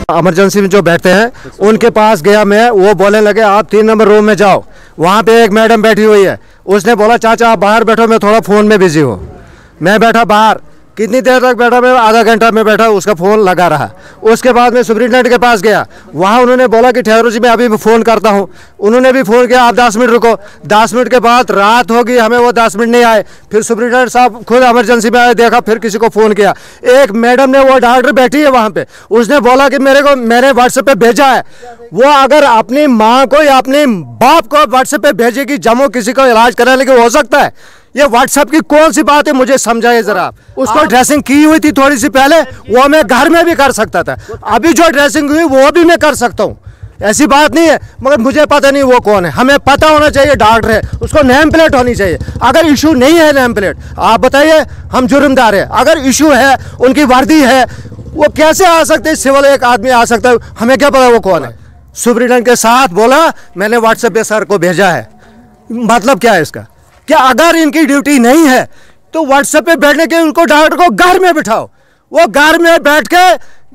Emergency में जो बैठते हैं उनके पास गया मैं, वो बोलने लगे आप 3 नंबर रूम में जाओ, वहाँ पे एक मैडम बैठी हुई है। उसने बोला चाचा आप बाहर बैठो, मैं थोड़ा फ़ोन में बिजी हूँ। मैं बैठा बाहर, कितनी देर तक बैठा मैं, आधा घंटा में बैठा, उसका फ़ोन लगा रहा। उसके बाद मैं सुपरिटेंडेंट के पास गया, वहाँ उन्होंने बोला कि ठहरो जी मैं अभी फ़ोन करता हूँ। उन्होंने भी फ़ोन किया, आप 10 मिनट रुको। 10 मिनट के बाद रात होगी, हमें वो 10 मिनट नहीं आए। फिर सुपरिटेंडेंट साहब खुद इमरजेंसी में आए, देखा, फिर किसी को फ़ोन किया। एक मैडम ने, वो डॉक्टर बैठी है वहाँ पे, उसने बोला कि मैंने व्हाट्सएप पे भेजा है। वो अगर अपनी माँ को या अपने बाप को व्हाट्सएप पे भेजेगी जम्मू किसी को इलाज कराने के, हो सकता है? ये व्हाट्सएप की कौन सी बात है, मुझे समझाइए जरा। उसको ड्रेसिंग की हुई थी थोड़ी सी पहले, वो मैं घर में भी कर सकता था। अभी जो ड्रेसिंग हुई वो भी मैं कर सकता हूँ, ऐसी बात नहीं है। मगर मुझे पता नहीं वो कौन है, हमें पता होना चाहिए डॉक्टर है, उसको नेम प्लेट होनी चाहिए। अगर इशू नहीं है नेम प्लेट, आप बताइए, हम जुर्मदार है। अगर इशू है, उनकी वर्दी है, वो कैसे आ सकते हैं? सिविल एक आदमी आ सकता है, हमें क्या पता वो कौन है? सुपरिटेंडेंट के साथ बोला मैंने व्हाट्सएप पे सर को भेजा है, मतलब क्या है इसका? क्या अगर इनकी ड्यूटी नहीं है तो व्हाट्सएप पे बैठने के उनको डॉक्टर को घर में बिठाओ, वो घर में बैठ के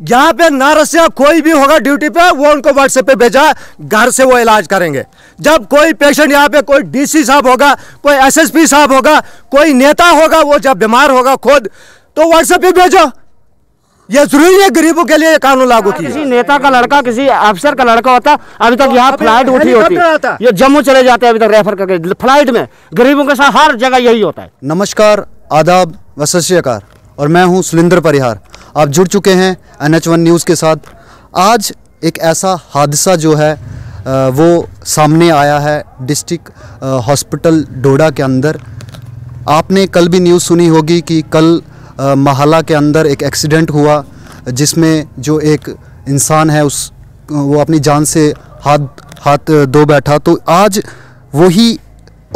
यहाँ पे नर्स या कोई भी होगा ड्यूटी पे, वो उनको व्हाट्सएप पे भेजा, घर से वो इलाज करेंगे। जब कोई पेशेंट यहाँ पे, कोई डीसी साहब होगा, कोई एसएसपी साहब होगा, कोई नेता होगा, वो जब बीमार होगा खुद, तो व्हाट्सएप पे भेजो। ये जरूरी है गरीबों के लिए कानून लागू किया। किसी नेता का लड़का, किसी अफसर का लड़का होता, अभी तक यहाँ फ्लाइट उठी होती, ये जम्मू चले जाते हैं अभी तक रेफर करके फ्लाइट में। गरीबों के साथ हर जगह यही होता है। नमस्कार, आदाब व सत श्री अकाल, और मैं हूँ सुलिंदर परिहार। आप जुड़ चुके हैं NH1 न्यूज़ के साथ। आज एक ऐसा हादसा जो है वो सामने आया है डिस्ट्रिक्ट हॉस्पिटल डोडा के अंदर। आपने कल भी न्यूज़ सुनी होगी कि कल महाला के अंदर एक एक्सीडेंट हुआ, जिसमें जो एक इंसान है वो अपनी जान से हाथ धो बैठा। तो आज वही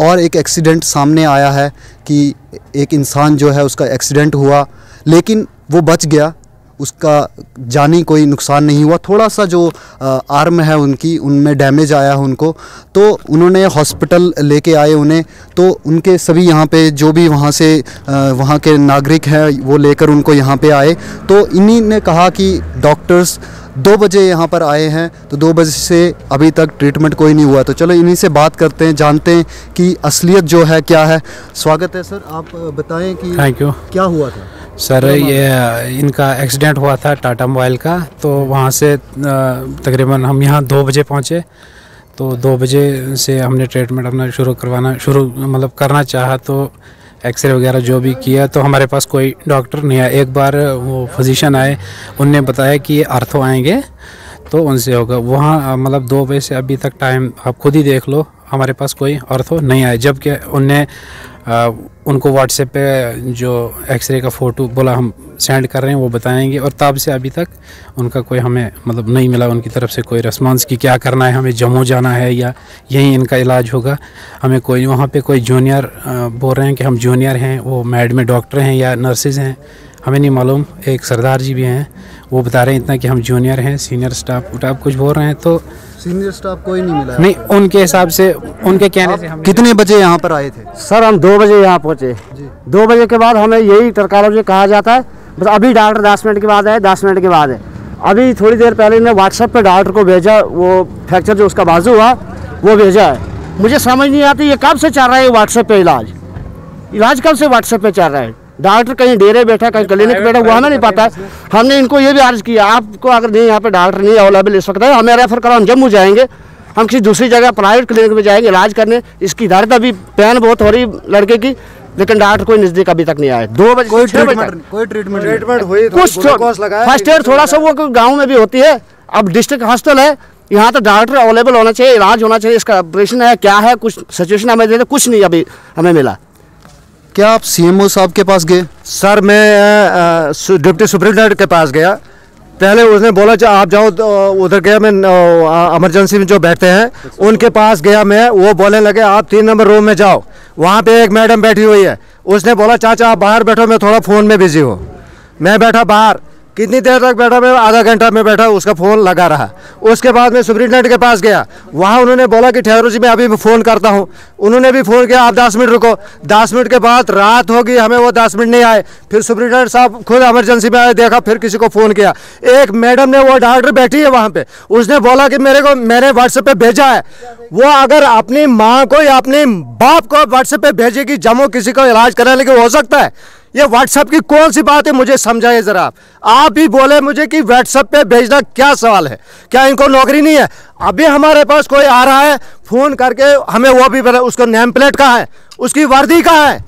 और एक एक्सीडेंट सामने आया है कि एक इंसान जो है उसका एक्सीडेंट हुआ, लेकिन वो बच गया, उसका जानी कोई नुकसान नहीं हुआ। थोड़ा सा जो आर्म है उनकी, उनमें डैमेज आया है उनको, तो उन्होंने हॉस्पिटल लेके आए उन्हें। तो उनके सभी यहाँ पे जो भी वहाँ के नागरिक हैं वो लेकर उनको यहाँ पे आए। तो इन्हीं ने कहा कि डॉक्टर्स 2 बजे यहाँ पर आए हैं, तो 2 बजे से अभी तक ट्रीटमेंट कोई नहीं हुआ। तो चलो इन्हीं से बात करते हैं, जानते हैं कि असलियत जो है क्या है। स्वागत है सर, आप बताएं कि थैंक यू, क्या हुआ था? सर ये इनका एक्सीडेंट हुआ था टाटा मोबाइल का। तो वहाँ से तकरीबन हम यहाँ 2 बजे पहुँचे। तो 2 बजे से हमने ट्रीटमेंट अपना शुरू करना चाहा। तो एक्सरे वगैरह जो भी किया, तो हमारे पास कोई डॉक्टर नहीं आया। एक बार वो फिजिशियन आए, उनने बताया कि ये आर्थो आएंगे तो उनसे होगा। वहाँ 2 बजे से अभी तक टाइम आप खुद ही देख लो, हमारे पास कोई आर्थो नहीं आया। जबकि उनने उनको व्हाट्सएप पे जो एक्सरे का फ़ोटो बोला हम सेंड कर रहे हैं, वो बताएंगे। और तब से अभी तक उनका कोई हमें नहीं मिला उनकी तरफ से कोई रिस्पांस कि क्या करना है, हमें जम्मू जाना है या यहीं इनका इलाज होगा। हमें कोई वहाँ पे कोई जूनियर बोल रहे हैं कि हम जूनियर हैं, वो मैड में डॉक्टर हैं या नर्सेज हैं, हमें नहीं मालूम। एक सरदार जी भी हैं, वो बता रहे हैं इतना कि हम जूनियर हैं, सीनियर स्टाफ कुछ बोल रहे हैं। तो सीनियर स्टाफ कोई नहीं मिला? नहीं, उनके हिसाब से, उनके कहने से। हम कितने बजे यहाँ पर आए थे? सर हम 2 बजे यहाँ पहुँचे। 2 बजे के बाद हमें यही टर्कालॉजी कहा जाता है, बस अभी डॉक्टर 10 मिनट के बाद आए, 10 मिनट के बाद है। अभी थोड़ी देर पहले ने व्हाट्सएप पे डॉक्टर को भेजा, वो फ्रैक्चर जो उसका बाजू हुआ वो भेजा है। मुझे समझ नहीं आती ये कब से चल रहा है व्हाट्सएप पे इलाज कब से व्हाट्सएप पे चल रहा है? डॉक्टर कहीं डेरे बैठा, कहीं क्लिनिक बैठा, वो हमें नहीं पता। हमने इनको ये भी अर्ज किया, आपको अगर नहीं यहाँ पे डॉक्टर नहीं अवेलेबल इस वक्त है, हमें रेफर करो, हम जम्मू जाएंगे, हम किसी दूसरी जगह प्राइवेट क्लिनिक में जाएंगे इलाज करने। इसकी दर्द अभी पेन बहुत हो रही लड़के की, लेकिन डॉक्टर कोई नजदीक अभी तक नहीं आए। 2 बजे कोई ट्रीटमेंट हुई, कुछ फर्स्ट एड थोड़ा सा वो गाँव में भी होती है। अब डिस्ट्रिक्ट हॉस्पिटल है, यहाँ तो डॉक्टर अवेलेबल होना चाहिए, इलाज होना चाहिए। इसका ऑपरेशन है क्या है, कुछ सिचुएशन हमें देते, कुछ नहीं अभी हमें मिला। क्या आप CMO साहब के पास गए? सर मैं डिप्टी सुपरिटेंडेंट के पास गया, पहले उसने बोला आप जाओ, तो उधर गया मैं। इमरजेंसी में जो बैठते हैं उनके पास गया मैं, वो बोलने लगे आप 3 नंबर रूम में जाओ, वहाँ पे एक मैडम बैठी हुई है। उसने बोला चाचा आप बाहर बैठो, मैं थोड़ा फ़ोन में बिजी हूँ। मैं बैठा बाहर, कितनी देर तक बैठा? मैं आधा घंटा में बैठा, उसका फ़ोन लगा रहा। उसके बाद मैं सुपरिटेंडेंट के पास गया, वहाँ उन्होंने बोला कि ठहरो जी मैं अभी फ़ोन करता हूँ। उन्होंने भी फ़ोन किया, आप 10 मिनट रुको। 10 मिनट के बाद रात होगी, हमें वो 10 मिनट नहीं आए। फिर सुपरिटेंडेंट साहब खुद इमरजेंसी में आए, देखा, फिर किसी को फ़ोन किया। एक मैडम ने, वो डॉक्टर बैठी है वहाँ पे, उसने बोला कि मैंने व्हाट्सएप पे भेजा है। वो अगर अपनी माँ को या अपने बाप को व्हाट्सएप पे भेजेगी जम्मू किसी को इलाज कराने के, हो सकता है? ये व्हाट्सएप की कौन सी बात है, मुझे समझाइए जरा। आप भी बोले मुझे कि व्हाट्सएप पे भेजना क्या सवाल है? क्या इनको नौकरी नहीं है? अभी हमारे पास कोई आ रहा है फ़ोन करके, हमें वो भी पता, उसका नेम प्लेट कहाँ है, उसकी वर्दी कहाँ है,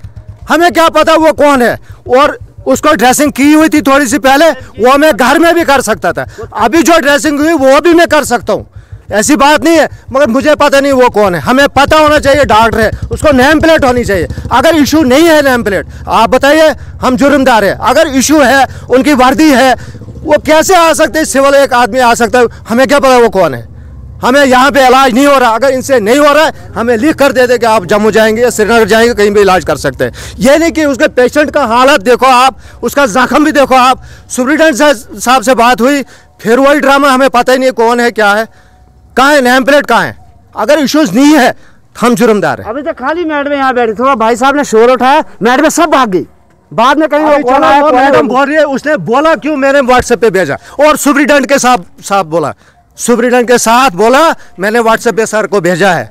हमें क्या पता वो कौन है। और उसको ड्रेसिंग की हुई थी थोड़ी सी पहले, वो मैं घर में भी कर सकता था। अभी जो ड्रेसिंग हुई वो भी मैं कर सकता हूँ, ऐसी बात नहीं है। मगर मुझे पता नहीं वो कौन है। हमें पता होना चाहिए डॉक्टर है, उसको नेम प्लेट होनी चाहिए। अगर इशू नहीं है नेम प्लेट, आप बताइए, हम जुर्मदार है। अगर इशू है, उनकी वर्दी है, वो कैसे आ सकते हैं? सिविल एक आदमी आ सकता है, हमें क्या पता वो कौन है? हमें यहाँ पे इलाज नहीं हो रहा, अगर इनसे नहीं हो रहा है हमें लिख कर दे दे कि आप जम्मू जाएंगे या श्रीनगर जाएंगे, कहीं भी इलाज कर सकते हैं। ये नहीं कि उसके पेशेंट का हालत देखो आप, उसका जख्म भी देखो आप। सुपरिटेंडेंट साहब से बात हुई, फिर वही ड्रामा, हमें पता ही नहीं कौन है क्या है, कहाँ है नेम प्लेट, कहाँ है? अगर इश्यूज नहीं है हम जुर्मदार है। अभी तक खाली मैडम यहाँ बैठी, थोड़ा भाई साहब ने शोर उठाया, मैडम सब भाग गई। बाद में कहीं मैडम बोल रही है, उसने बोला क्यों मैंने व्हाट्सएप पे भेजा, और सुपरिटेंडेंट के साथ बोला, सुपरिटेंडेंट के साथ बोला मैंने व्हाट्सएप पे सर को भेजा है।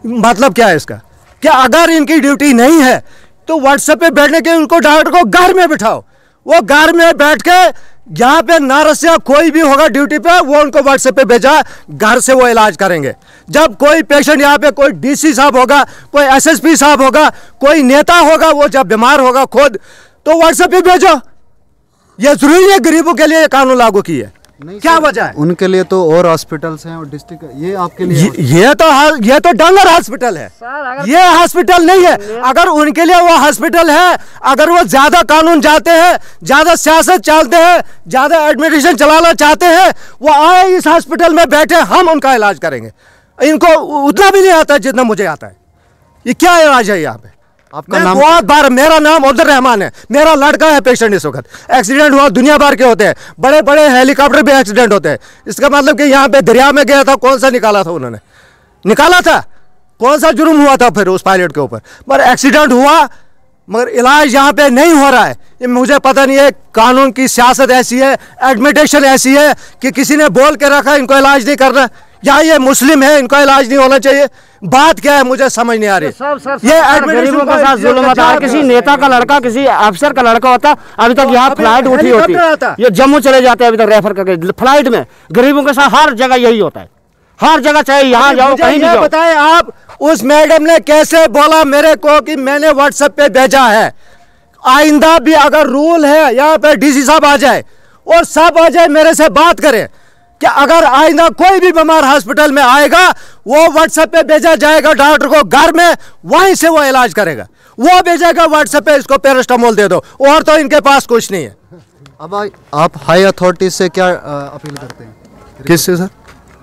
मतलब क्या है इसका? क्या अगर इनकी ड्यूटी नहीं है तो व्हाट्सएप पे बैठने के उनको डॉक्टर को घर में बिठाओ, वो घर में बैठ के यहाँ पे नारसिया कोई भी होगा ड्यूटी पे, वो उनको व्हाट्सएप पे भेजा, घर से वो इलाज करेंगे। जब कोई पेशेंट यहाँ पे, कोई डीसी साहब होगा, कोई एसएसपी साहब होगा, कोई नेता होगा, वो जब बीमार होगा खुद, तो व्हाट्सएप पे भेजो। ये जरूरी है गरीबों के लिए कानून लागू की है? क्या वजह है? उनके लिए तो और हॉस्पिटल्स हैं और डिस्ट्रिक्ट, ये आपके लिए ये तो डंगर हॉस्पिटल है, ये हॉस्पिटल नहीं है। अगर उनके लिए वो हॉस्पिटल है, अगर वो ज्यादा कानून जानते हैं, ज्यादा सियासत चलते हैं, ज्यादा एडमिनिस्ट्रेशन चलाना चाहते हैं, वो आए इस हॉस्पिटल में बैठे, हम उनका इलाज करेंगे। इनको उतना भी नहीं आता है जितना मुझे आता है। ये क्या इलाज है यहाँ पे? आपका नाम? बहुत बार, मेरा नाम अब्दुल रहमान है, मेरा लड़का है पेशेंट इस वक्त। एक्सीडेंट हुआ, दुनिया भर के होते हैं, बड़े बड़े हेलीकॉप्टर भी एक्सीडेंट होते हैं। इसका मतलब कि यहाँ पे दरिया में गया था, कौन सा निकाला था उन्होंने? निकाला था? कौन सा जुर्म हुआ था फिर उस पायलट के ऊपर? पर एक्सीडेंट हुआ, मगर इलाज यहाँ पे नहीं हो रहा है। ये मुझे पता नहीं है, कानून की सियासत ऐसी है, एडमिनिस्ट्रेशन ऐसी है कि किसी ने बोल के रखा इनको इलाज नहीं करना, या ये मुस्लिम है इनको इलाज नहीं होना चाहिए। बात क्या है मुझे समझ नहीं आ रही। ये गरीबों के साथ जुल्म होता है। किसी नेता का लड़का, किसी अफसर का लड़का होता, अभी तक यहाँ फ्लाइट उठी होती, ये जम्मू चले जाते हैं अभी तक रेफर करके फ्लाइट में। गरीबों के साथ हर जगह यही होता है, हर जगह, चाहे यहाँ जाओ कहीं भी जाओ। बताएं आप, उस मैडम ने कैसे बोला मेरे को कि मैंने व्हाट्सएप पे भेजा है? आइंदा भी अगर रूल है, यहाँ पे डीसी साहब आ जाए और सब आ जाए मेरे से बात करें कि अगर आइंदा कोई भी बीमार हॉस्पिटल में आएगा, वो व्हाट्सएप पे भेजा जाएगा डॉक्टर को घर में, वहीं से वो इलाज करेगा। वो भेजेगा व्हाट्सएप पे, इसको पैरास्टामोल दे दो, और तो इनके पास कुछ नहीं है। अब आप हाई अथॉरिटी से क्या अपील करते हैं? किससे सर?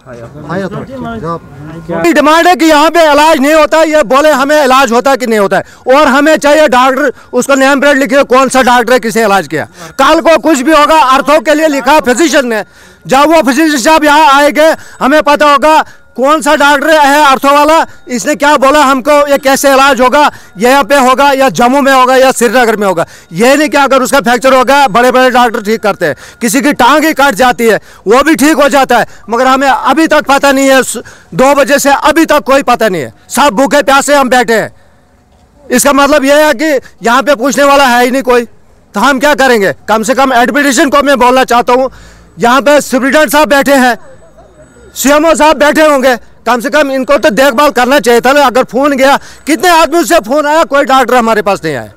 हाई अथॉरिटी डिमांड है कि यहाँ पे इलाज नहीं होता, ये बोले हमें इलाज होता है कि नहीं होता है, और हमें चाहिए डॉक्टर, उसको नेम प्लेट लिखे कौन सा डॉक्टर है, किसने इलाज किया। कल को कुछ भी होगा, अर्थों के लिए लिखा फिजिशियन ने, जब वो फिजिशियन साहब यहाँ आएंगे हमें पता होगा कौन सा डॉक्टर है अर्थों वाला, इसने क्या बोला हमको, ये कैसे इलाज होगा, यहाँ पे होगा या जम्मू में होगा या श्रीनगर में होगा। ये नहीं कि अगर उसका फ्रैक्चर होगा, बड़े बड़े डॉक्टर ठीक करते हैं, किसी की टांग ही कट जाती है वो भी ठीक हो जाता है, मगर हमें अभी तक पता नहीं है। 2 बजे से अभी तक कोई पता नहीं है, सब भूखे प्यासे हम बैठे हैं। इसका मतलब यह है कि यहाँ पे पूछने वाला है ही नहीं कोई, तो हम क्या करेंगे? कम से कम एडमिनिस्ट्रेशन को मैं बोलना चाहता हूँ, यहाँ पे सुपरिटेंडेंट साहब बैठे हैं, सीएमओ साहब बैठे होंगे, कम से कम इनको तो देखभाल करना चाहिए था ना। अगर फोन गया, कितने आदमी से फोन आया, कोई डॉक्टर हमारे पास नहीं आया,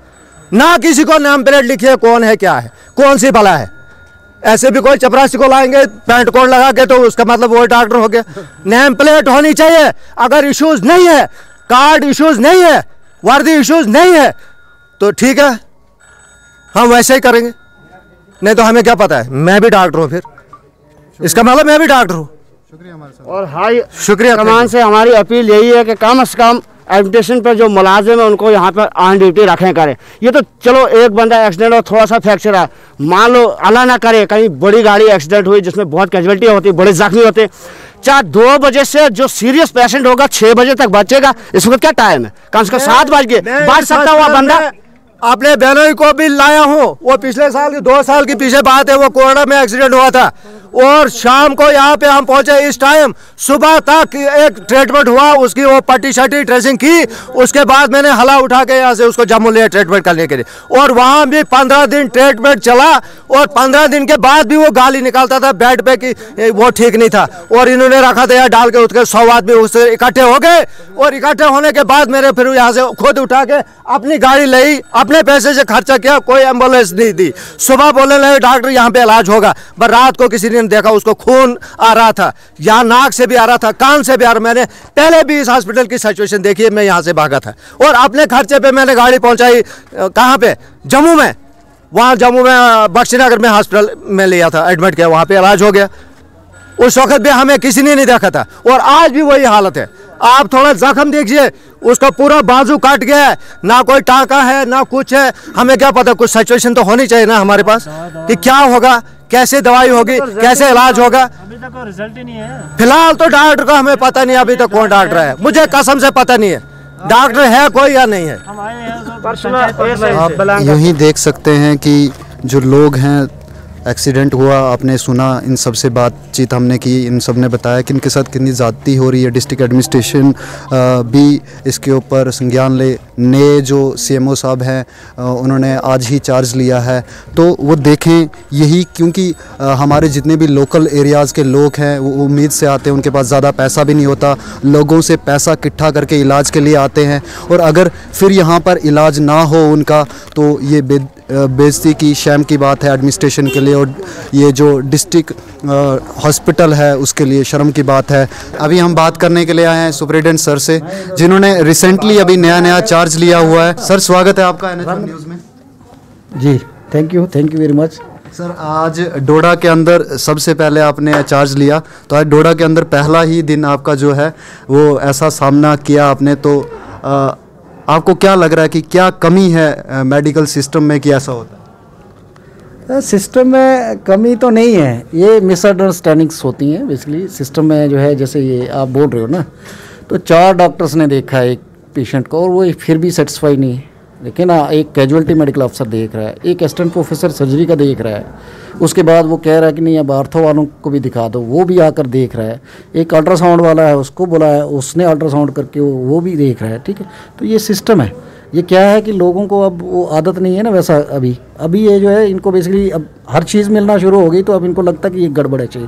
ना किसी को नाम प्लेट लिखी है, कौन है क्या है, कौन सी भला है। ऐसे भी कोई चपरासी को लाएंगे पैंट कोट लगा के, तो उसका मतलब वो डॉक्टर हो गया। नेम प्लेट होनी चाहिए। अगर इश्यूज नहीं है, कार्ड इश्यूज नहीं है, वर्दी इश्यूज नहीं है, तो ठीक है, हम वैसे ही करेंगे। नहीं तो हमें क्या पता है, मैं भी डॉक्टर हूँ, फिर इसका मतलब मैं भी डॉक्टर हूँ। और हाई शुक्रिया कमान से हमारी अपील यही है कि कम से कम एडमिनिस्ट्रेशन पर जो मुलाजिम है उनको यहाँ पर ऑन ड्यूटी रखें करें। ये तो चलो एक बंदा एक्सीडेंट और थोड़ा सा फ्रैक्चर है, मान लो अल्लाह ना करे कहीं बड़ी गाड़ी एक्सीडेंट हुई जिसमें बहुत कैजुअलिटी होती है, बड़े जख्मी होते हैं, चाहे 2 बजे से जो सीरियस पेशेंट होगा 6 बजे तक बचेगा, इस वक्त क्या टाइम है, कम से कम 7 बज गए, बच सकता हुआ बंदा। अपने बहनोई को भी लाया हूँ, वो पिछले साल की 2 साल की पीछे बात है, वो कोरोना में एक्सीडेंट हुआ था और शाम को यहाँ पे हम पहुंचे, इस टाइम सुबह तक एक ट्रीटमेंट हुआ, उसकी वो पट्टी शट्टी ड्रेसिंग की, उसके बाद मैंने हला उठा के यहाँ से उसको जम्मू लिया ट्रीटमेंट करने के लिए और वहाँ भी 15 दिन ट्रीटमेंट चला और 15 दिन के बाद भी वो गाली निकालता था बेड पे कि वो ठीक नहीं था और इन्होंने रखा था यहाँ डाल के, उसके 100 आदमी उससे इकट्ठे हो गए और इकट्ठे होने के बाद मेरे फिर यहाँ से खुद उठा के अपनी गाड़ी लाई, अपने पैसे से खर्चा किया, कोई एम्बुलेंस नहीं दी। सुबह बोलने लगे डॉक्टर यहाँ पे इलाज होगा, पर रात को किसी ने देखा उसको खून आ रहा था, यहाँ नाक से भी आ रहा था, कान से भी आ रहा। मैंने पहले भी इस हॉस्पिटल की सिचुएशन देखी है, मैं यहाँ से भागा था और अपने खर्चे पे मैंने गाड़ी पहुँचाई कहाँ पे, जम्मू में, वहाँ जम्मू में बख्शीनगर में हॉस्पिटल में लिया था, एडमिट किया, वहाँ पे इलाज हो गया। उस वक्त भी हमें किसी ने नहीं देखा था और आज भी वही हालत है। आप थोड़ा जख्म देखिए, उसका पूरा बाजू काट गया है, ना कोई टाँका है ना कुछ है। हमें क्या पता, कुछ सिचुएशन तो होनी चाहिए ना हमारे पास कि क्या होगा, कैसे दवाई होगी, कैसे इलाज होगा। अभी तक कोई रिजल्ट ही नहीं है। फिलहाल तो डॉक्टर का हमें पता नहीं, अभी तक कौन डॉक्टर है, मुझे कसम से पता नहीं है डॉक्टर है कोई या नहीं है। हम आए हैं आप यही देख सकते हैं कि जो लोग हैं, एक्सीडेंट हुआ, आपने सुना, इन सब से बातचीत हमने की, इन सब ने बताया कि इनके साथ कितनी ज़्यादती हो रही है। डिस्ट्रिक्ट एडमिनिस्ट्रेशन भी इसके ऊपर संज्ञान ले, नए जो सीएमओ साहब हैं उन्होंने आज ही चार्ज लिया है, तो वो देखें यही, क्योंकि हमारे जितने भी लोकल एरियाज़ के लोग हैं वो उम्मीद से आते हैं, उनके पास ज़्यादा पैसा भी नहीं होता, लोगों से पैसा इकट्ठा करके इलाज के लिए आते हैं और अगर फिर यहाँ पर इलाज ना हो उनका तो ये बेइज्जती की, शर्म की बात है एडमिनिस्ट्रेशन के लिए और ये जो डिस्ट्रिक्ट हॉस्पिटल है उसके लिए शर्म की बात है। अभी हम बात करने के लिए आए हैं सुपरिटेंडेंट सर से, जिन्होंने रिसेंटली अभी नया चार्ज लिया हुआ है। सर, स्वागत है आपका NH1 न्यूज़ में। जी, thank you very much. Sir, आज डोडा के अंदर सबसे पहले आपने चार्ज लिया, तो आज डोडा के अंदर पहला ही दिन आपका जो है वो ऐसा सामना किया आपने, तो आपको क्या लग रहा है कि क्या कमी है मेडिकल सिस्टम में कि ऐसा होता है? सिस्टम में कमी तो नहीं है, ये मिसअंडरस्टैंडिंग्स होती हैं बेसिकली सिस्टम में जो है। जैसे ये आप बोल रहे हो ना, तो 4 डॉक्टर्स ने देखा है एक पेशेंट को और वो फिर भी सेटिस्फाई नहीं है, लेकिन एक कैजुअलिटी मेडिकल अफसर देख रहा है, एक असिस्टेंट प्रोफेसर सर्जरी का देख रहा है, उसके बाद वो कह रहा है कि नहीं अब आर्थो वालों को भी दिखा दो, वो भी आकर देख रहा है, एक अल्ट्रासाउंड वाला है उसको बुलाया, उसने अल्ट्रासाउंड करके वो भी देख रहा है। ठीक है, तो ये सिस्टम है। ये क्या है कि लोगों को अब वो आदत नहीं है ना वैसा, अभी ये जो है इनको बेसिकली अब हर चीज़ मिलना शुरू हो गई तो अब इनको लगता है कि ये गड़बड़ है चीज़,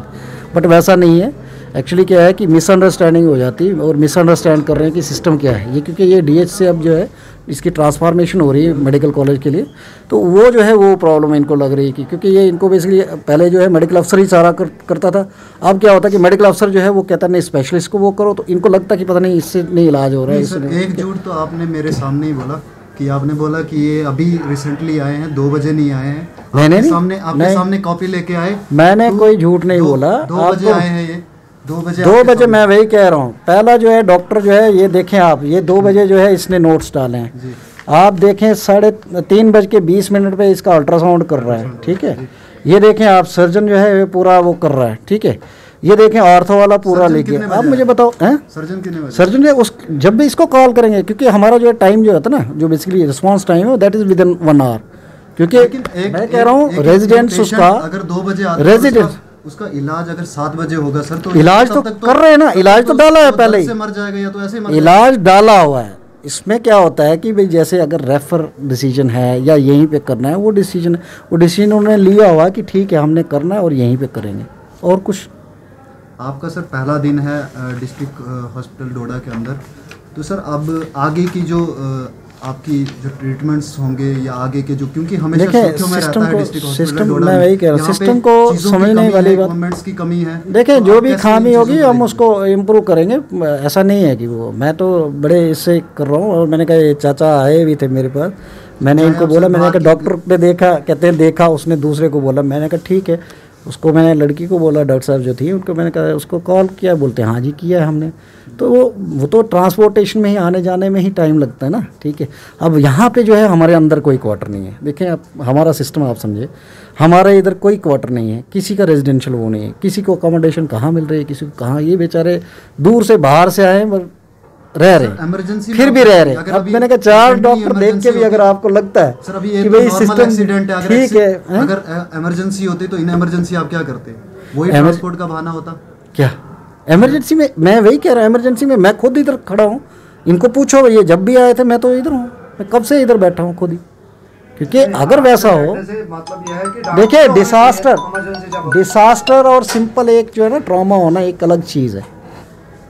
बट वैसा नहीं है। एक्चुअली क्या है कि मिसअंडरस्टैंडिंग हो जाती है और मिसअंडरस्टैंड कर रहे हैं कि सिस्टम क्या है ये, क्योंकि ये DH से अब जो है इसकी ट्रांसफॉर्मेशन हो रही है मेडिकल कॉलेज के लिए, तो वो जो है वो प्रॉब्लम इनको लग रही है कि क्योंकि ये इनको बेसिकली पहले जो है मेडिकल अफसर ही सारा करता था। अब क्या होता है कि मेडिकल अफसर जो है वो कहता नहीं स्पेशलिस्ट को वो करो, तो इनको लगता कि पता नहीं इससे नहीं इलाज हो रहा है। इससे एक झूठ तो आपने मेरे सामने ही बोला कि आपने बोला कि ये अभी रिसेंटली आए हैं, 2 बजे नहीं आए हैं। आपके सामने कॉपी लेके आए। मैंने कोई झूठ नहीं बोला। 2 बजे आए हैं ये, 2 बजे मैं वही कह रहा हूँ। पहला जो है डॉक्टर जो है ये देखें आप, ये 2 बजे जो है इसने नोट्स डाले हैं, आप देखें 3:20 पे इसका अल्ट्रासाउंड कर रहा है। ठीक है, ये देखें आप, सर्जन जो है पूरा वो कर रहा है। ठीक है, ये देखें ऑर्थो वाला पूरा लेके, आप मुझे बताओ हैं सर्जन जो उस जब भी इसको कॉल करेंगे, क्योंकि हमारा जो है टाइम जो होता है ना, जो बेसिकली रिस्पांस टाइम है that is with in 1 hour, क्योंकि मैं कह रहा हूँ रेजिडेंट्स उसका अगर 2 बजे रेजिडेंट्स उसका इलाज अगर 7 बजे होगा सर, तो इलाज तो कर रहे हैं ना, इलाज तो डाला है पहले ही, मर जाएगा या तो ऐसे मर इलाज डाला हुआ है। इसमें क्या होता है कि भाई जैसे अगर रेफर डिसीजन है या यहीं पे करना है, वो डिसीजन उन्होंने लिया हुआ कि ठीक है हमने करना है और यहीं पे करेंगे और कुछ। आपका सर पहला दिन है डिस्ट्रिक्ट हॉस्पिटल डोडा के अंदर, तो सर अब आगे की जो आपकी जो ट्रीटमेंट्स होंगे या आगे के जो, क्योंकि हमेशा सिस्टम मैं वही कह रहा हूँ, सिस्टम को समझने वाली बात की कमी है। देखें जो भी खामी होगी हम उसको इम्प्रूव करेंगे, ऐसा नहीं है कि वो, मैं तो बड़े इससे कर रहा हूँ। और मैंने कहा ये चाचा आए भी थे मेरे पास, मैंने इनको बोला, मैंने कहा डॉक्टर ने देखा, कहते हैं देखा, उसने दूसरे को बोला, मैंने कहा ठीक है उसको मैंने लड़की को बोला, डॉक्टर साहब जो थी उनको मैंने कहा, उसको कॉल किया, बोलते हैं हाँ जी किया है हमने। तो वो तो ट्रांसपोर्टेशन में ही, आने जाने में ही टाइम लगता है ना, ठीक है। अब यहाँ पे जो है हमारे अंदर कोई क्वार्टर नहीं है। देखें आप, हमारा सिस्टम आप समझे, हमारे इधर कोई क्वार्टर नहीं है, किसी का रेजिडेंशियल वो नहीं है, किसी को अकोमोडेशन कहाँ मिल रही है, किसी को कहाँ। ये बेचारे दूर से बाहर से आए रह रहे, इमरजेंसी फिर भी रह रहे। अब मैंने कहा 4 डॉक्टर देख के भी अगर आपको लगता है सर अभी कि भाई सिस्टम एक्सीडेंट है, ठीक है, अगर इमरजेंसी होती तो इन इमरजेंसी आप क्या करते? वही ट्रांसपोर्ट का बहाना होता क्या? इमरजेंसी में मैं वही कह रहा हूँ, इमरजेंसी में मैं खुद इधर खड़ा हूँ। इनको पूछो, ये जब भी आए थे मैं तो इधर हूँ, मैं कब से इधर बैठा हूँ खुद ही। क्योंकि अगर वैसा हो, देखिए डिसास्टर और सिंपल एक जो है ना ट्रॉमा होना एक अलग चीज़ है।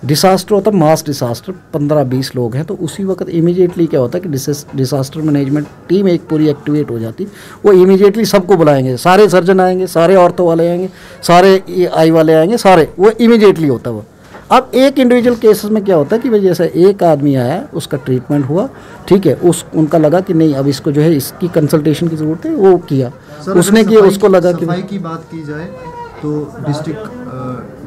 डिसास्टर होता है मास डिसास्टर, 15-20 लोग हैं तो उसी वक्त इमीडिएटली क्या होता है कि डिसास्टर मैनेजमेंट टीम एक पूरी एक्टिवेट हो जाती। वो इमीडिएटली सबको बुलाएंगे, सारे सर्जन आएंगे, सारे ऑर्थो वाले आएंगे, सारे आई वाले आएंगे, सारे वो इमीडिएटली होता है वो। अब एक इंडिविजुअल केसेस में क्या होता है कि भाई जैसे एक आदमी आया, उसका ट्रीटमेंट हुआ, ठीक है, उनका लगा कि नहीं अब इसको जो है इसकी कंसल्टेशन की ज़रूरत है, वो किया, उसने किया, उसको लगा कि सफाई की बात की जाए तो डिस्ट्रिक्ट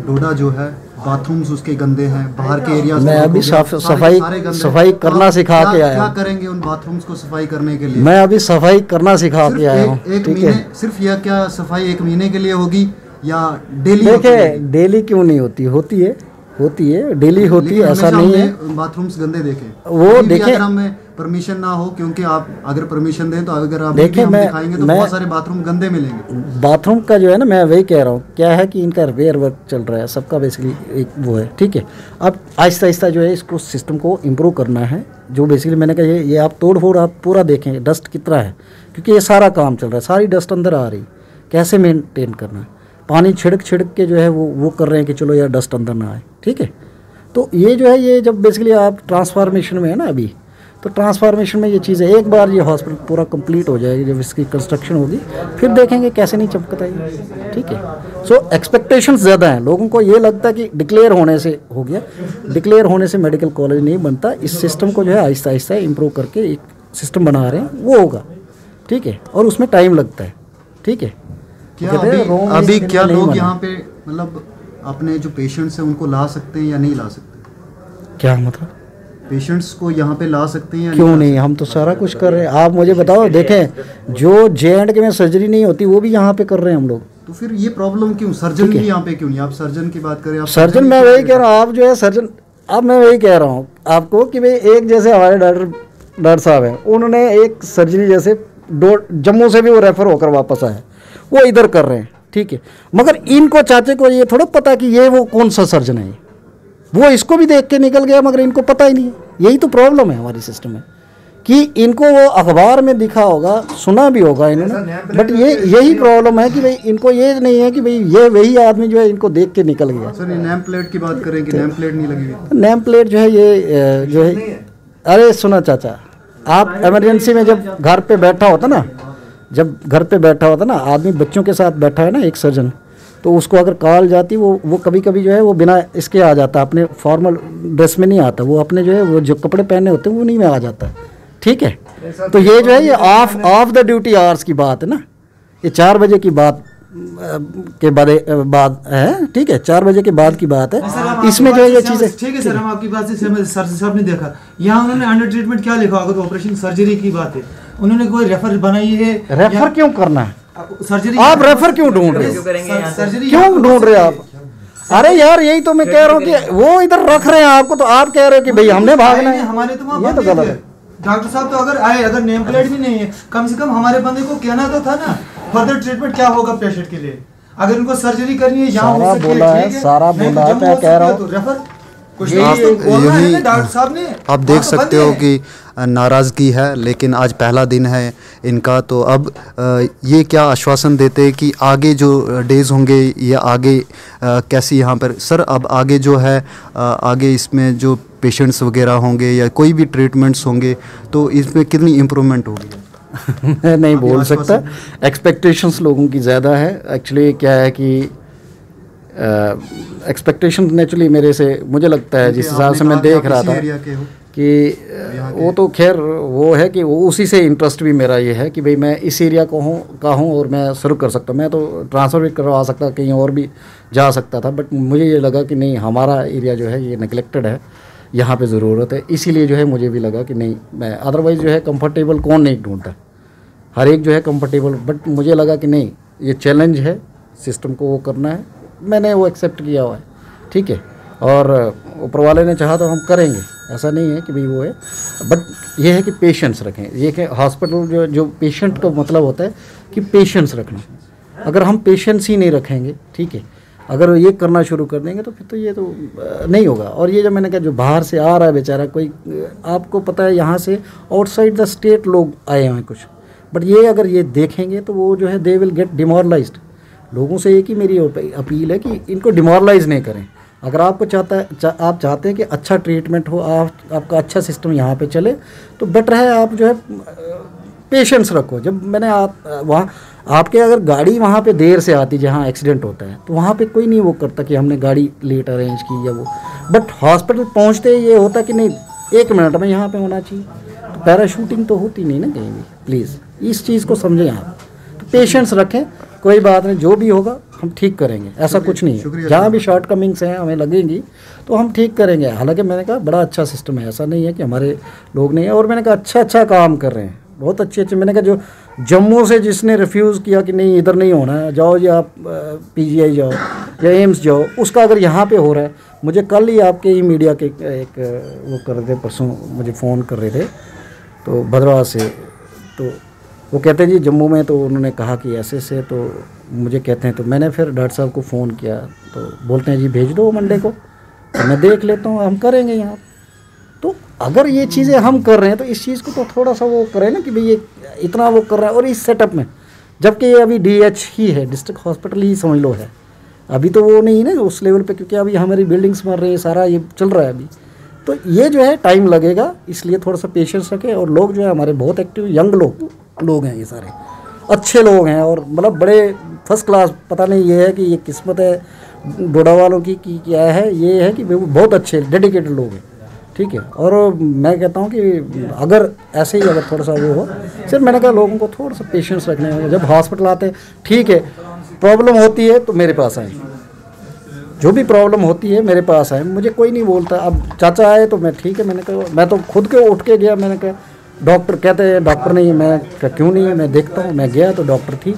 डोडा जो है बाथरूम्स उसके गंदे हैं, बाहर के एरिया। मैं अभी सफाई करना सिखा के आया। क्या करेंगे उन बाथरूम्स को सफाई करने के लिए? मैं अभी सफाई करना सिखा के आया हूँ, ठीक है। सिर्फ यह क्या सफाई 1 महीने के लिए होगी या डेली? देखिए डेली क्यों नहीं होती, होती है डेली होती है, ऐसा नहीं है। बाथरूम्स गंदे देखे, वो देखे, अगर हमें परमिशन ना हो, क्योंकि आप अगर परमिशन दें तो अगर आप देखें हम दिखाएंगे तो बहुत सारे बाथरूम गंदे मिलेंगे। बाथरूम का जो है ना, मैं वही कह रहा हूँ, क्या है कि इनका रिपेयर वर्क चल रहा है सबका, बेसिकली एक वो है, ठीक है। अब आहिस्ता आहिस्ता जो है इसको सिस्टम को इम्प्रूव करना है। जो बेसिकली मैंने कहा ये आप तोड़ फोड़ आप पूरा देखें, डस्ट कितना है, क्योंकि ये सारा काम चल रहा है, सारी डस्ट अंदर आ रही, कैसे मेनटेन करना है। पानी छिड़क के जो है वो कर रहे हैं कि चलो यार डस्ट अंदर ना आए, ठीक है। तो ये जो है, ये जब बेसिकली आप ट्रांसफार्मेशन में है ना अभी, तो ट्रांसफार्मेशन में ये चीज़ है, एक बार ये हॉस्पिटल पूरा कंप्लीट हो जाएगी, जब इसकी कंस्ट्रक्शन होगी फिर देखेंगे कैसे नहीं चमकता है, ठीक है। सो एक्सपेक्टेशंस ज़्यादा हैं, लोगों को ये लगता है कि डिक्लेयर होने से हो गया, डिक्लेयर होने से मेडिकल कॉलेज नहीं बनता। इस सिस्टम को जो है आहिस्ता आहिस्ता इम्प्रूव करके एक सिस्टम बना रहे हैं, वो होगा, ठीक है, और उसमें टाइम लगता है, ठीक है। अभी क्या लोग यहाँ पे मतलब अपने जो पेशेंट्स हैं उनको ला सकते हैं या नहीं ला सकते? क्या मतलब पेशेंट्स को यहाँ पे ला सकते हैं या क्यों नहीं? हम तो सारा कुछ कर रहे हैं। आप मुझे बताओ, देखें जो J&K में सर्जरी नहीं होती वो भी यहाँ पे कर रहे हैं हम लोग। तो फिर ये प्रॉब्लम क्यों? सर्जन भी यहाँ पे क्यों नहीं? आप सर्जन की बात करें, आप सर्जन, मैं वही कह रहा हूँ, आप जो है सर्जन, अब मैं वही कह रहा हूँ आपको कि भाई एक जैसे हमारे डॉक्टर साहब हैं, उन्होंने एक सर्जरी जैसे जम्मू से भी वो रेफर होकर वापस आए, वो इधर कर रहे हैं, ठीक है। मगर इनको चाचे को ये थोड़ा पता कि ये वो कौन सा सर्जन है, वो इसको भी देख के निकल गया, मगर इनको पता ही नहीं है। यही तो प्रॉब्लम है हमारी सिस्टम में कि इनको वो अखबार में दिखा होगा, सुना भी होगा इन्होंने, बट यही प्रॉब्लम है कि भाई इनको ये नहीं है कि भाई ये वही आदमी जो है इनको देख के निकल गया। सर ये नेम प्लेट की बात करें कि नेम प्लेट नहीं लगी हुई? नेम प्लेट जो है ये जो है, अरे सुना चाचा, आप इमरजेंसी में जब घर पे बैठा होता ना, आदमी बच्चों के साथ बैठा है ना एक सर्जन, तो उसको अगर कॉल जाती वो कभी कभी जो है वो बिना इसके आ जाता, अपने फॉर्मल ड्रेस में नहीं आता, वो अपने जो है वो जो कपड़े पहने होते हैं वो नहीं में आ जाता, ठीक है। तो ये जो है ये ऑफ द ड्यूटी आवर्स की बात है ना, ये 4 बजे की बात के बाद है, ठीक है, 4 बजे के बाद की बात है। इसमें जो है ये चीज़ें, ठीक है सर, हम आपकी बात से सहमत। सर साहब ने देखा यहाँ उन्होंने अंडर ट्रीटमेंट क्या लिखा होगा, तो ऑपरेशन सर्जरी की बात है, उन्होंने कोई रेफर बनाई है। रेफर क्यों करना है? सर्जरी आप रेफर क्यों ढूंढ रहे हो? सर्जरी क्यों ढूंढ रहे हो आप? अरे यार यही तो मैं कह रहा हूँ कि वो इधर रख रहे हैं आपको, तो आप कह रहे हो कि भाई हमने भागना है। हमारे तो ये तो गलत है। डॉक्टर साहब तो अगर आए, अगर नेम प्लेट भी नहीं है, कम से कम हमारे बंदे को कहना तो था ना फर्दर ट्रीटमेंट क्या होगा पेशेंट के लिए। अगर उनको सर्जरी करनी है यहाँ सारा बोला है, सारा बोला है, मैं कह रहा हूँ रेफर आप देख सकते हो कि नाराज़गी है, लेकिन आज पहला दिन है इनका, तो अब ये क्या आश्वासन देते हैं कि आगे जो डेज़ होंगे या आगे कैसी यहाँ पर सर अब आगे जो है आगे इसमें जो पेशेंट्स वगैरह होंगे या कोई भी ट्रीटमेंट्स होंगे तो इसमें कितनी इम्प्रूवमेंट होगी? मैं नहीं बोल सकता, एक्सपेक्टेशंस लोगों की ज़्यादा है। एक्चुअली क्या है कि एक्सपेक्टेशन नेचुरली मेरे से, मुझे लगता है जिस हिसाब से मैं देख रहा था, कि वो तो खैर वो है कि वो उसी से इंटरेस्ट भी मेरा ये है कि भाई मैं इस एरिया को हूँ और मैं शुरू कर सकता हूँ। मैं तो ट्रांसफ़र भी करवा सकता, कहीं और भी जा सकता था, बट मुझे ये लगा कि नहीं, हमारा एरिया जो है ये नेगलेक्टेड है, यहाँ पे ज़रूरत है। इसीलिए जो है मुझे भी लगा कि नहीं, मैं अदरवाइज़ जो है कंफर्टेबल कौन नहीं ढूंढता, हर एक जो है कंफर्टेबल, बट मुझे लगा कि नहीं, ये चैलेंज है, सिस्टम को वो करना है, मैंने वो एक्सेप्ट किया हुआ है, ठीक है। और ऊपर वाले ने चाहा तो हम करेंगे, ऐसा नहीं है कि भाई वो है, बट ये है कि पेशेंस रखें। ये कि हॉस्पिटल जो पेशेंट का मतलब होता है कि पेशेंस रखना। अगर हम पेशेंस ही नहीं रखेंगे, ठीक है, अगर ये करना शुरू कर देंगे तो फिर तो ये तो नहीं होगा। और ये जो मैंने कहा, जो बाहर से आ रहा है बेचारा कोई, आपको पता है यहाँ से आउटसाइड द स्टेट लोग आए हैं कुछ, बट ये अगर ये देखेंगे तो वो जो है दे विल गेट डिमोरलाइज्ड। लोगों से एक ही मेरी अपील है कि इनको डिमोरलाइज नहीं करें। अगर आपको आप चाहते हैं कि अच्छा ट्रीटमेंट हो, आपका अच्छा सिस्टम यहाँ पे चले, तो बेटर है आप जो है पेशेंस रखो। जब मैंने वहाँ आपके अगर गाड़ी वहाँ पे देर से आती, जहाँ एक्सीडेंट होता है, तो वहाँ पे कोई नहीं वो करता कि हमने गाड़ी लेट अरेंज की या वो, बट हॉस्पिटल पहुँचते ये होता कि नहीं, 1 मिनट में यहाँ पे होना चाहिए। तो पैराशूटिंग तो होती नहीं ना कहीं भी। प्लीज़ इस चीज़ को समझें आप, तो पेशेंस रखें, कोई बात नहीं, जो भी होगा हम ठीक करेंगे, ऐसा कुछ नहीं है। जहाँ भी शॉर्ट कमिंग्स हैं हमें लगेंगी तो हम ठीक करेंगे। हालांकि मैंने कहा बड़ा अच्छा सिस्टम है, ऐसा नहीं है कि हमारे लोग नहीं है, और मैंने कहा अच्छा काम कर रहे हैं, बहुत अच्छे। मैंने कहा जो जम्मू से जिसने रिफ्यूज़ किया कि नहीं इधर नहीं होना है, जाओ जी आप PGI जाओ या एम्स जाओ, उसका अगर यहाँ पे हो रहा है। मुझे कल ही आपके ही मीडिया के एक वो कर रहे थे, परसों मुझे फ़ोन कर रहे थे, तो भद्रवाह से, तो वो कहते हैं जी जम्मू में, तो उन्होंने कहा कि ऐसे से, तो मुझे कहते हैं, तो मैंने फिर डॉक्टर साहब को फ़ोन किया, तो बोलते हैं जी भेज दो मंडे को, तो मैं देख लेता हूँ, हम करेंगे यहाँ। तो अगर ये चीज़ें हम कर रहे हैं तो इस चीज़ को तो थोड़ा सा वो करें ना कि भाई ये इतना वो कर रहा है, और इस सेटअप में, जबकि ये अभी DH ही है, डिस्ट्रिक्ट हॉस्पिटल ही समझ लो है, अभी तो वो नहीं है ना उस लेवल पे, क्योंकि अभी हमारी बिल्डिंग्स बन रही है, सारा ये चल रहा है अभी। तो ये जो है टाइम लगेगा, इसलिए थोड़ा सा पेशेंस रखें। और लोग जो है हमारे बहुत एक्टिव यंग लोग हैं, ये सारे अच्छे लोग हैं, और मतलब बड़े फर्स्ट क्लास। पता नहीं ये है कि ये किस्मत है डोडा वालों की कि क्या है, ये है कि बहुत अच्छे डेडिकेटेड लोग हैं, ठीक है। और मैं कहता हूँ कि अगर ऐसे ही अगर थोड़ा सा वो हो, सिर्फ मैंने कहा लोगों को थोड़ा सा पेशेंस रखने में, जब हॉस्पिटल आते हैं, ठीक है, प्रॉब्लम होती है तो मेरे पास आए, जो भी प्रॉब्लम होती है मेरे पास आए, मुझे कोई नहीं बोलता। अब चाचा आए तो मैं ठीक है, मैंने कहा मैं तो खुद के उठ के गया, मैंने कहा डॉक्टर कहते हैं डॉक्टर नहीं है, मैं क्यों नहीं है, मैं देखता हूँ। मैं गया तो डॉक्टर थी,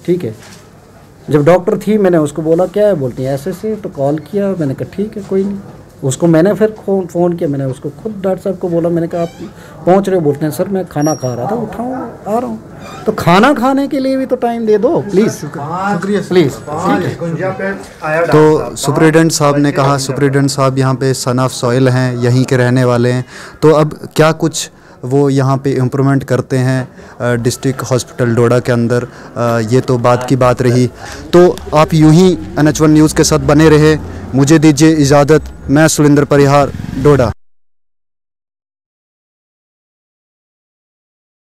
ठीक है। जब डॉक्टर थी मैंने उसको बोला क्या है, बोलती है ऐसे से, तो कॉल किया, मैंने कहा ठीक है कोई नहीं। उसको मैंने फिर फ़ोन किया, मैंने उसको खुद डॉक्टर साहब को बोला, मैंने कहा आप पहुँच रहे हो, बोलते हैं सर मैं खाना खा रहा था, उठाऊँ आ रहा हूँ। तो खाना खाने के लिए भी तो टाइम दे दो प्लीज़, शुक्रिया प्लीज़। तो सुपरिटेंडेंट साहब ने कहा, सुपरिटेंडेंट साहब यहाँ पे सन ऑफ सॉइल हैं, यहीं के रहने वाले हैं, तो अब क्या कुछ वो यहाँ पे इम्प्रूवमेंट करते हैं डिस्ट्रिक्ट हॉस्पिटल डोडा के अंदर, ये तो बात की बात रही। तो आप यूं ही NH1 न्यूज़ के साथ बने रहे। मुझे दीजिए इजाज़त, मैं सुलिंदर परिहार, डोडा।